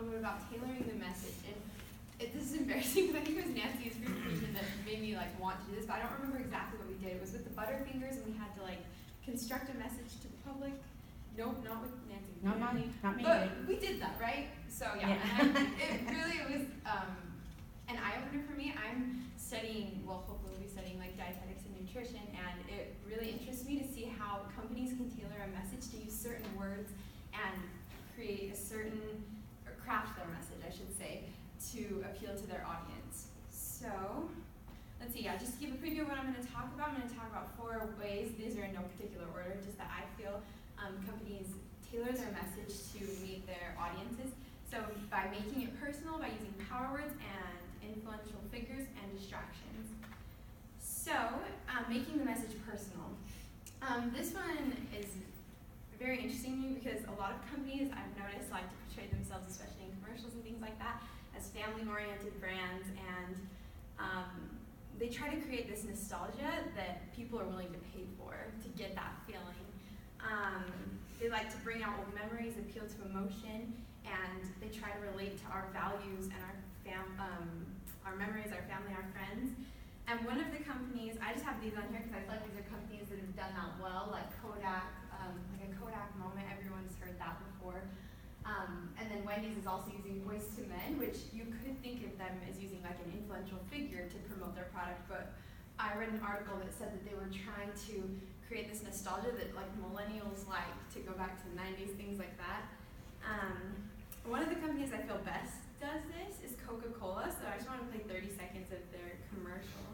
little bit about tailoring the message. And this is embarrassing because I think it was Nancy's presentation that made me like want to do this, but I don't remember exactly what we did. It was with the Butterfingers, and we had to like construct a message to the public. Nope, not with Nancy. Not me. But we did that, right? So yeah. And it really was an eye-opener for me. I'm studying, well, hopefully we'll be studying like dietetics and nutrition, and it really interests me to see how companies can tailor a message to use certain words and create a certain, or craft their message, I should say, to appeal to their audience. So, let's see, just to give a preview of what I'm going to talk about, I'm going to talk about 4 ways, these are in no particular order, just that I feel companies tailor their message to meet their audiences. So by making it personal, by using power words and influential figures and distractions. So, making the message personal. This one is very interesting to me because a lot of companies, I've noticed, like to portray themselves, especially in commercials and things like that, as family-oriented brands, and they try to create this nostalgia that people are willing to pay for to get that feeling. They like to bring out old memories, appeal to emotion, and they try to relate to our values and our memories, our family, our friends. And one of the companies, I just have these on here because I feel like these are companies that have done that well, like Kodak, like a Kodak moment, everyone's heard that before. And then Wendy's is also using Voice to Men, which you could think of them as using like an influential figure to promote their product, but I read an article that said that they were trying to create this nostalgia that like millennials like to go back to the 90s, things like that. One of the companies I feel best does this is Coca-Cola, so I just want to play 30 seconds of their commercial.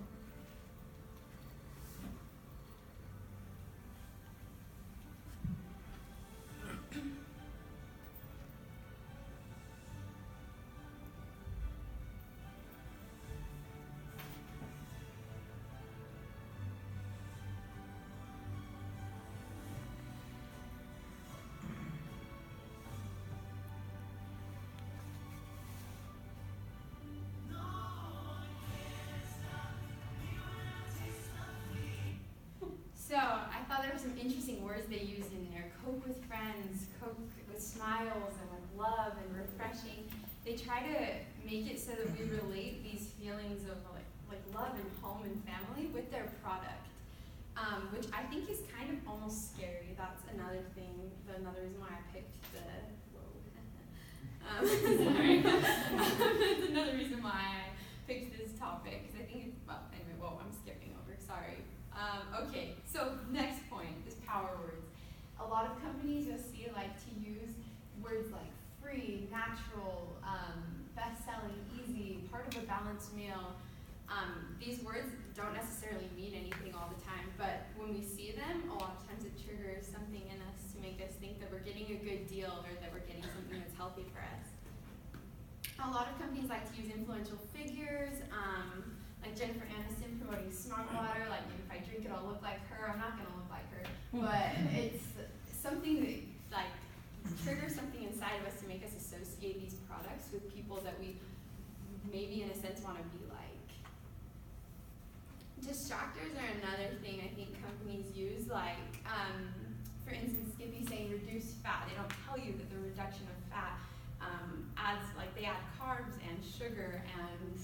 So I thought there were some interesting words they used in there. Coke with friends, Coke with smiles, and with love and refreshing. They try to make it so that we relate these feelings of like love and home and family with their product, which I think is kind of almost scary. That's another thing, another reason why I picked the, sorry. That's another reason why I picked this topic, because I think it's, well, anyway, I'm skipping over, sorry. Okay, so next point is power words. A lot of companies you'll see like to use words like free, natural, best-selling, easy, part of a balanced meal. These words don't necessarily mean anything all the time, but when we see them, a lot of times it triggers something in us to make us think that we're getting a good deal or that we're getting something that's healthy for us. A lot of companies like to use influential figures, like Jennifer Aniston promoting smart water, like if I drink it I'll look like her. I'm not going to look like her, but it's something that like triggers something inside of us to make us associate these products with people that we maybe in a sense want to be like. Distractors are another thing I think companies use, like for instance Skippy saying reduce fat. They don't tell you that the reduction of fat adds, like they add carbs and sugar and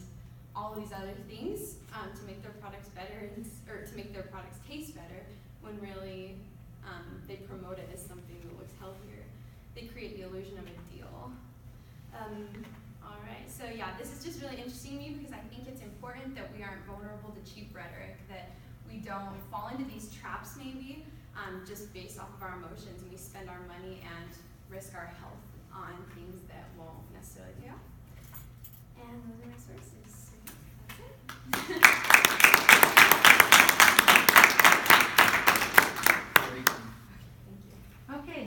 all these other things to make their products better, or to make their products taste better, when really they promote it as something that looks healthier. They create the illusion of a deal. Alright, so yeah, this is just really interesting to me because I think it's important that we aren't vulnerable to cheap rhetoric, that we don't fall into these traps maybe just based off of our emotions, and we spend our money and risk our health on things that won't necessarily pay off. And those are my sources. That's it.